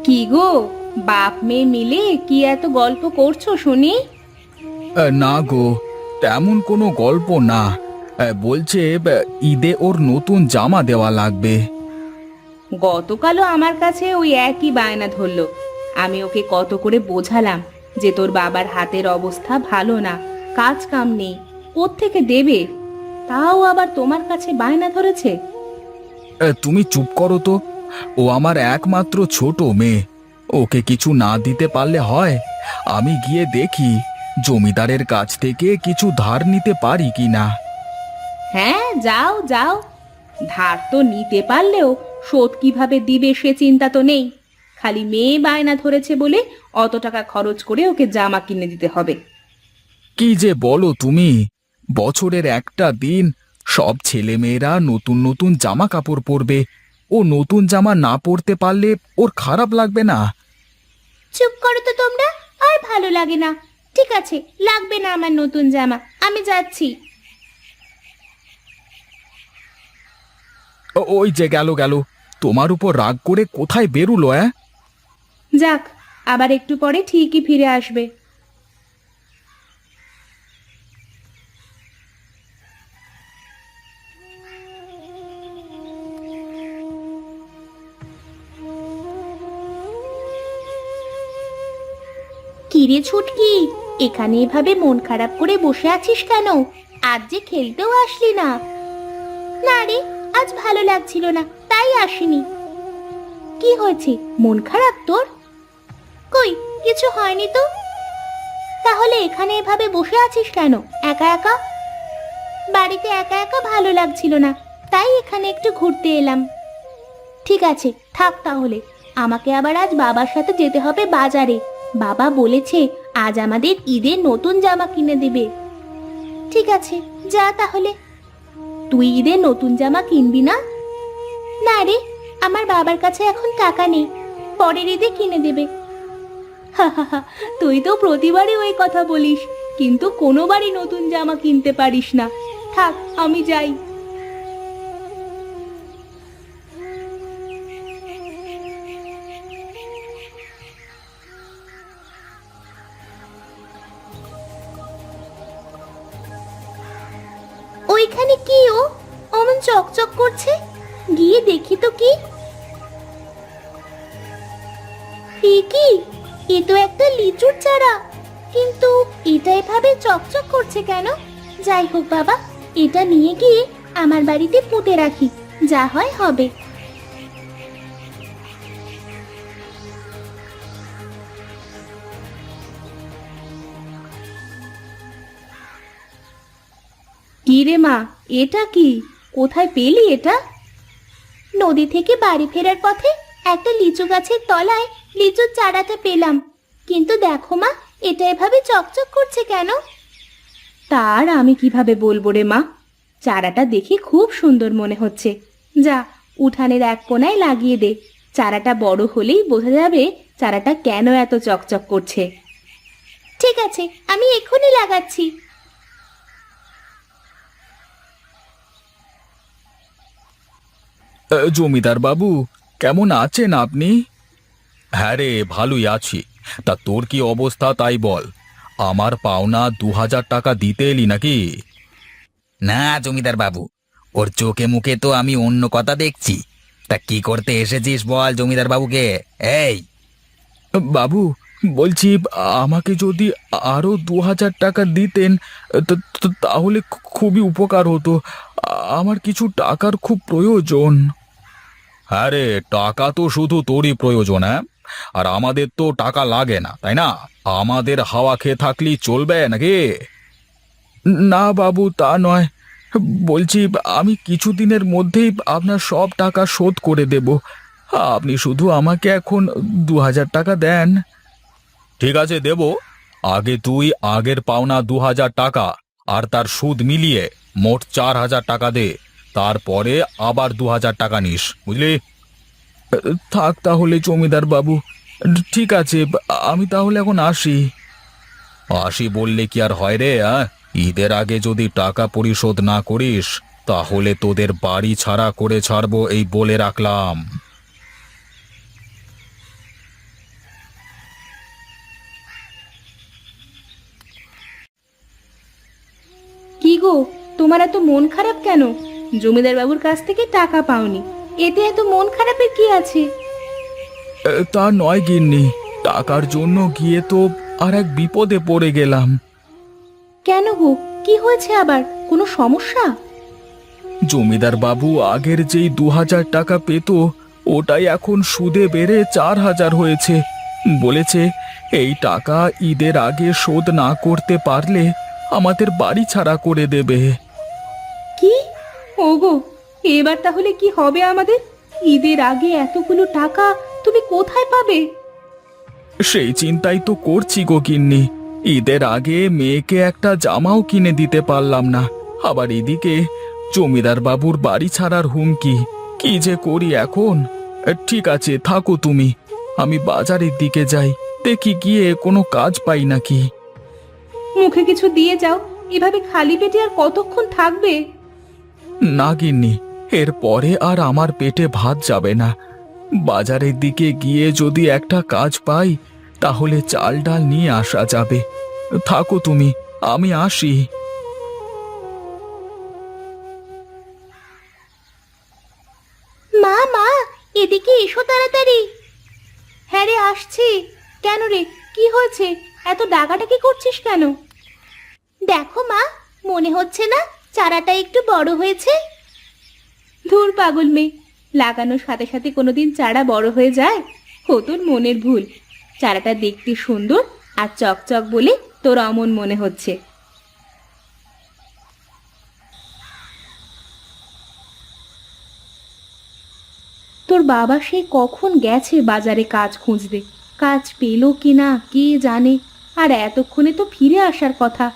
কি গো, বাপ মেয়ে মিলে কি এত গল্প করছো শুনি? না গো, তেমন কোনো গল্প না। বলছে ঈদে ওর নতুন জামা দেওয়া লাগবে। গতকালও আমার কাছে ওই একই বায়না ধরলো। আমি ওকে কত করে বোঝালাম যে তোর বাবার হাতের অবস্থা ভালো না, কাজ কাম নেই, কোত্থেকে দেবে? তাও আবার তোমার কাছে বায়না ধরেছে। তুমি চুপ করো তো। ও আমার একমাত্র ছোট মেয়ে। ওকে কিছু না দিতে পারলে হয়? আমি গিয়ে দেখি জমিদারের কাছ থেকে কিছু ধার নিতে পারি কি না। হ্যাঁ, যাও যাও। ধার তো নিতে পারলেও শোধ কিভাবে দিবে সে চিন্তা তো নেই। খালি মেয়ে বায়না ধরেছে বলে অত টাকা খরচ করে ওকে জামা কিনে দিতে হবে। কি যে বলো তুমি! বছরের একটা দিন সব ছেলেমেয়েরা নতুন নতুন জামা কাপড় পরবে। ও নতুন জামা না পরতে পারলে ওর খারাপ লাগবে না? চুপ করো তো তোমরা, আর ভালো লাগে না। ঠিক আছে, লাগবে না আমার নতুন জামা, আমি যাচ্ছি। ওই যে গেল গেল, তোমার উপর রাগ করে কোথায় বেরুলো? যাক, আবার একটু পরে ঠিকই ফিরে আসবে। কিরে ছুটকি, এখানে এভাবে মন খারাপ করে বসে আছিস কেন? আজ যে খেলতেও আসলি না। না রে, আজ ভালো লাগছিল না, তাই আসিনি। কি হয়েছে, মন খারাপ তোর? কই, কিছু হয়নি তো। তাহলে এখানে এভাবে বসে আছিস কেন একা একা? বাড়িতে একা একা ভালো লাগছিল না, তাই এখানে একটু ঘুরতে এলাম। ঠিক আছে, থাক তাহলে। আমাকে আবার আজ বাবার সাথে যেতে হবে বাজারে। বাবা বলেছে আজ আমাদের ঈদের নতুন জামা কিনে দেবে। ঠিক আছে, যা তাহলে। তুই ঈদের নতুন জামা কিনবি না? না রে, আমার বাবার কাছে এখন টাকা নেই, পরের ঈদে কিনে দেবে। হা হা হা, তুই তো প্রতিবারই ওই কথা বলিস, কিন্তু কোনোবারই নতুন জামা কিনতে পারিস না। থাক, আমি যাই। ওইখানে কি অমন চকচক করছে? গিয়ে দেখি তো কি। কি, এ তো একটা লিচুর চারা, কিন্তু এটা এভাবে চকচক করছে কেন? যাই হোক বাবা, এটা নিয়ে গিয়ে আমার বাড়িতে পুঁতে রাখি, যা হয় হবে। কি রে মা, এটা কি? কোথায় পেলি এটা? নদী থেকে বাড়ি ফেরার পথে একটা লিচু গাছের তলায় লিচুর চারাটা পেলাম। কিন্তু দেখো মা, এটা এভাবে চকচক করছে কেন? তার আমি কিভাবে বলবো রে মা, চারাটা দেখে খুব সুন্দর মনে হচ্ছে। যা, উঠানের এক কোণায় লাগিয়ে দে। চারাটা বড় হলেই বোঝা যাবে চারাটা কেন এত চকচক করছে। ঠিক আছে, আমি এক্ষুনি লাগাচ্ছি। জমিদার বাবু, কেমন আছেন আপনি? হ্যাঁ রে, ভালোই আছি। তা তোর কি অবস্থা তাই বল। আমার পাওনা 2000 টাকা দিতে এলি নাকি? না জমিদার বাবু, ওর চোখে মুখে তো আমি অন্য কথা দেখছি। তা কি করতে এসেছিস বল জমিদার বাবুকে। এই, বাবু, বলছি আমাকে যদি আরো 2000 টাকা দিতেন তাহলে খুবই উপকার হতো। আমার কিছু টাকার খুব প্রয়োজন। হ্যাঁ রে, টাকা তো শুধু তোরই প্রয়োজন, হ্যাঁ? আর আমাদের তো টাকা লাগে না, তাই না? আমাদের হাওয়া খেয়ে থাকলেই চলবে নাকি? না বাবু, তা নয়। বলছি আমি কিছুদিনের মধ্যেই আপনার সব টাকা শোধ করে দেব। আপনি শুধু আমাকে এখন 2000 টাকা দেন। ঠিক আছে, দেব। আগে তুই আগের পাওনা 2000 টাকা আর তার সুদ মিলিয়ে মোট 4000 টাকা দে। তারপরে আবার 2000 টাকা নিস, বুঝলি? থাক তাহলে জমিদার বাবু। ঠিক আছে, আমি তাহলে এখন আসি। আসি বললে কি আর হয় রে? ঈদের আগে যদি টাকা পরিশোধ না করিস তাহলে তোদের বাড়ি ছাড়া করে ছাড়বো, এই বলে রাখলাম। গো, তোমার এত মন খারাপ কেন? জমিদার বাবুর কাছ থেকে টাকা পাওনি, এতে এত মন খারাপের কি আছে? তা নয় গিন্নি, টাকার জন্য গিয়ে তো আর এক বিপদে পড়ে গেলাম। কেন গো, কি হয়েছে আবার? কোনো সমস্যা? জমিদার বাবু আগের যেই 2000 টাকা পেত, ওটাই এখন সুদে বেড়ে 4000 হয়েছে। বলেছে এই টাকা ঈদের আগে শোধ না করতে পারলে আমাদের বাড়ি ছাড়া করে দেবে। কি? ওগো, এবার তাহলে কি হবে আমাদের? ঈদের আগে এতগুলো টাকা তুমি কোথায় পাবে? সেই চিন্তাই তো করছি গো গিন্নি। ঈদের আগে মেয়েকে একটা জামাও কিনে দিতে পারলাম না, আবার এদিকে জমিদার বাবুর বাড়ি ছাড়ার হুমকি। কি যে করি এখন। ঠিক আছে, থাকো তুমি, আমি বাজারের দিকে যাই, দেখি গিয়ে কোনো কাজ পাই নাকি। মুখে কিছু দিয়ে যাও, এভাবে খালি পেটে আর কতক্ষণ থাকবে? না গিন্নি, এরপরে আর আমার পেটে ভাত যাবে না। বাজারের দিকে গিয়ে যদি একটা কাজ পাই তাহলে চাল ডাল নিয়ে আসা যাবে। থাকো তুমি, আমি আসি। মা মা, এদিকে এসো তাড়াতাড়ি। হ্যাঁ রে, আসছি। কেন রে, কি হয়েছে? এত ডাকাডাকি করছিস কেন? দেখো মা, মনে হচ্ছে না চারাটা একটু বড় হয়েছে? ধুর পাগল মেয়ে, লাগানোর সাথে সাথে কোনোদিন চারা বড় হয়ে যায়? ও তোর মনের ভুল। চারাটা দেখতে সুন্দর আর চকচক বলে তোর অমন মনে হচ্ছে। তোর বাবা সে কখন গেছে বাজারে কাজ খুঁজতে, কাজ পেলো কিনা কে জানে। আর এতক্ষণে তো ফিরে আসার কথা,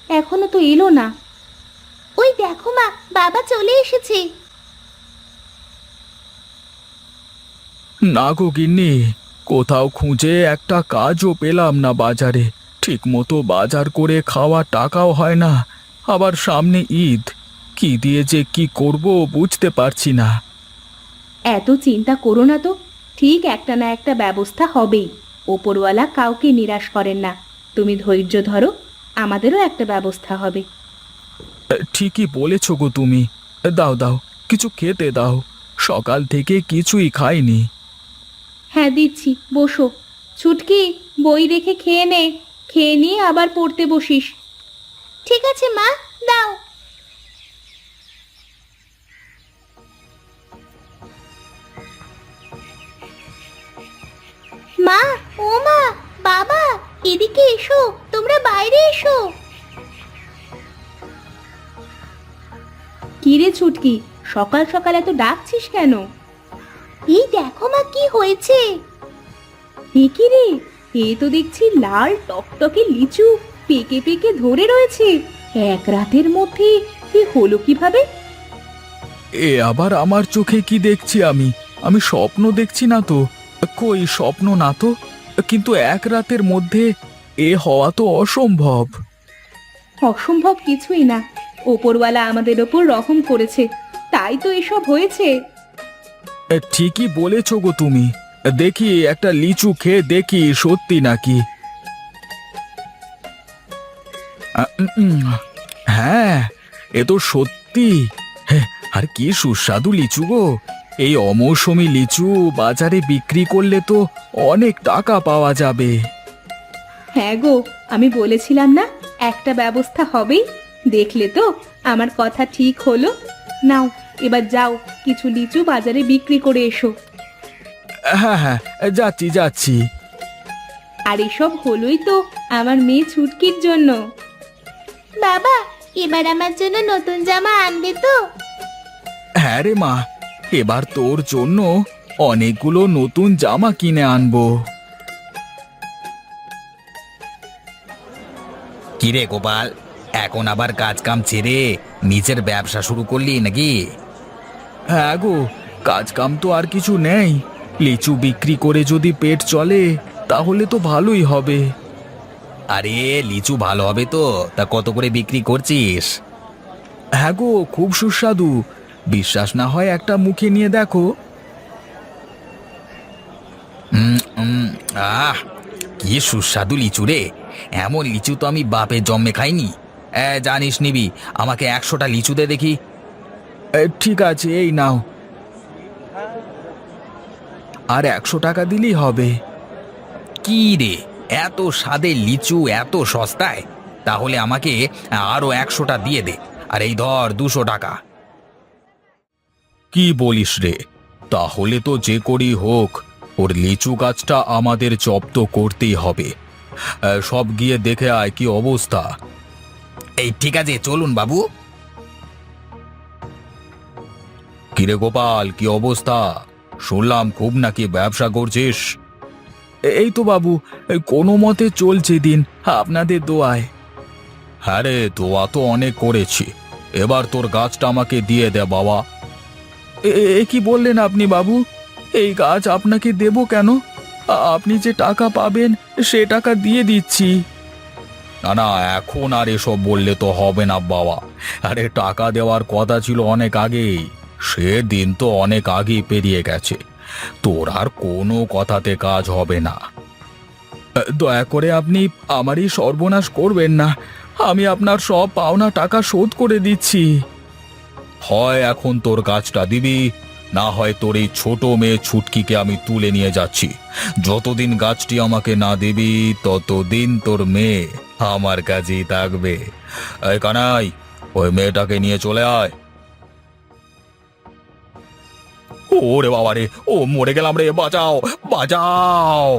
এখনো তো এলো না। ওই দেখো মা, বাবা চলে এসেছে। না গো গিন্নি, কোথাও খুঁজে একটা কাজও পেলাম না বাজারে। ঠিক মতো বাজার করে খাওয়া টাকাও হয় না, আবার সামনে ঈদ। কি দিয়ে যে কি করব বুঝতে পারছি না। এত চিন্তা করো না তো, ঠিক একটা না একটা ব্যবস্থা হবেই। ওপরওয়ালা কাউকে নিরাশ করেন না। তুমি ধৈর্য ধরো, আমাদেরও একটা ব্যবস্থা হবে। ঠিকই বলেছ গো তুমি। দাও দাও, কিছু খেতে দাও, সকাল থেকে কিছুই খাইনি। হ্যাঁ দিচ্ছি, বসো। ছুটকি, বই রেখে খেয়ে নে, খেয়ে নিয়ে আবার পড়তে বসিস। ঠিক আছে মা, দাও। মা, ও মা, বাবা, এদিকে এসো, তোমরা বাইরে এসো। কি রে ছুটকি, সকাল সকাল এত ডাকছিস কেন? এই দেখো মা, কি হয়েছে। এ কি রে, এ তো দেখছি লাল টকটকে লিচু পেকে পেকে ধরে রয়েছে। এক রাতের মধ্যে এ হলো কিভাবে? এ আবার আমার চোখে কি দেখছি আমি? আমি স্বপ্ন দেখছি না তো? কই, স্বপ্ন না তো, কিন্তু এক রাতের মধ্যে এ হওয়া তো অসম্ভব। অসম্ভব কিছুই না, ওপরওয়ালা আমাদের ওপর রহম করেছে, তাই তো এসব হয়েছে। ঠিকই বলেছ গো তুমি। দেখি একটা লিচু খেয়ে দেখি সত্যি নাকি। হ্যাঁ, এ তো সত্যি। হ্যাঁ, আর কি সুস্বাদু লিচু গো। এই অমৌসুমী লিচু বাজারে বিক্রি করলে তো অনেক টাকা পাওয়া যাবে। হ্যাঁ গো, আমি বলেছিলাম না একটা ব্যবস্থা হবেই। দেখলে তো আমার কথা ঠিক হলো। নাও, এবার যাও, কিছু লিচু বাজারে বিক্রি করে এসো। হ্যাঁ হ্যাঁ, যাচ্ছি যাচ্ছি। আর এসব হলোই তো আমার মেয়ে ছুটকির জন্য। বাবা, এবার আমার জন্য নতুন জামা আনবে তো? হ্যাঁ রে মা, এবার তোর জন্য অনেকগুলো নতুন জামা কিনে আনবো। কিরে গোপাল, এখন আবার কাজ কাম ছেড়ে নিজের ব্যবসা শুরু করলি নাকি? হ্যাঁ গো, কাজ কাম তো আর কিছু নেই। লিচু বিক্রি করে যদি পেট চলে তাহলে তো ভালোই হবে। আরে লিচু ভালো হবে তো, তা কত করে বিক্রি করছিস? হ্যাঁ গো, খুব সুস্বাদু। বিশ্বাস না হয় একটা মুখে নিয়ে দেখো। উম, উম, আহ কি সুস্বাদু লিচু রে। এমন লিচু তো আমি বাপের জন্মে খাইনি। জানিস নিবি, আমাকে 100টা লিচু দে দেখি। ঠিক আছে, এই নাও। আর 100 টাকা দিলেই হবে। কি রে, এত স্বাদের লিচু এত সস্তায়? তাহলে আমাকে আরো 100টা দিয়ে দে। আর এই ধর 200 টাকা। কি বলিস রে? তাহলে তো যে করেই হোক ওর লিচু গাছটা আমাদের জব্দ করতেই হবে। সব গিয়ে দেখে আয় কি অবস্থা। এই ঠিক আছে, চলুন বাবু। কিরে গোপাল, কি অবস্থা? শুনলাম খুব নাকি ব্যবসা করছিস। এই তো বাবু, কোনো মতে চলছে দিন, আপনাদের দোয়ায়। হ্যাঁ রে, দোয়া তো অনেক করেছি। এবার তোর গাছটা আমাকে দিয়ে দে বাবা। এ কি বললেন আপনি বাবু? এই গাছ আপনাকে দেব কেন? আপনি যে টাকা পাবেন সে টাকা দিয়ে দিচ্ছি। না না, এখন আর এসব বললে তো হবে না বাবা। আরে টাকা দেওয়ার কথা ছিল অনেক আগেই। সে দিন তো অনেক আগেই পেরিয়ে গেছে। তোর আর কোনো কথাতে কাজ হবে না। দয়া করে আপনি আমারই সর্বনাশ করবেন না। আমি আপনার সব পাওনা টাকা শোধ করে দিচ্ছি। হয় এখন তোর গাছটা দিবি, না হয় তোর এই ছোট মেয়ে ছুটকিকে আমি তুলে নিয়ে যাচ্ছি। যতদিন গাছটি আমাকে না দিবি ততদিন তোর মেয়ে আমার কাছেই থাকবে। এই কানাই, ওই মেয়েটাকে নিয়ে চলে আয়। ওরে বাবা রে, ও মরে গেলাম রে, বাঁচাও বাঁচাও।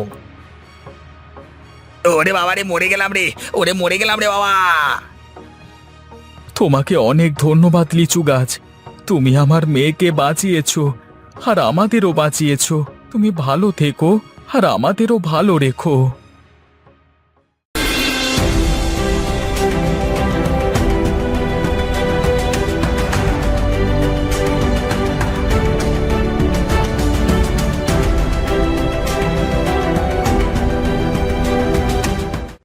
ওরে বাবা রে, মরে গেলাম রে, ওরে মরে গেলাম রে বাবা। তোমাকে অনেক ধন্যবাদ লিচু গাছ। তুমি আমার মেয়েকে বাঁচিয়েছো, আর আমাদেরও বাঁচিয়েছো। তুমি ভালো থেকো আর আমাদেরও ভালো রেখো।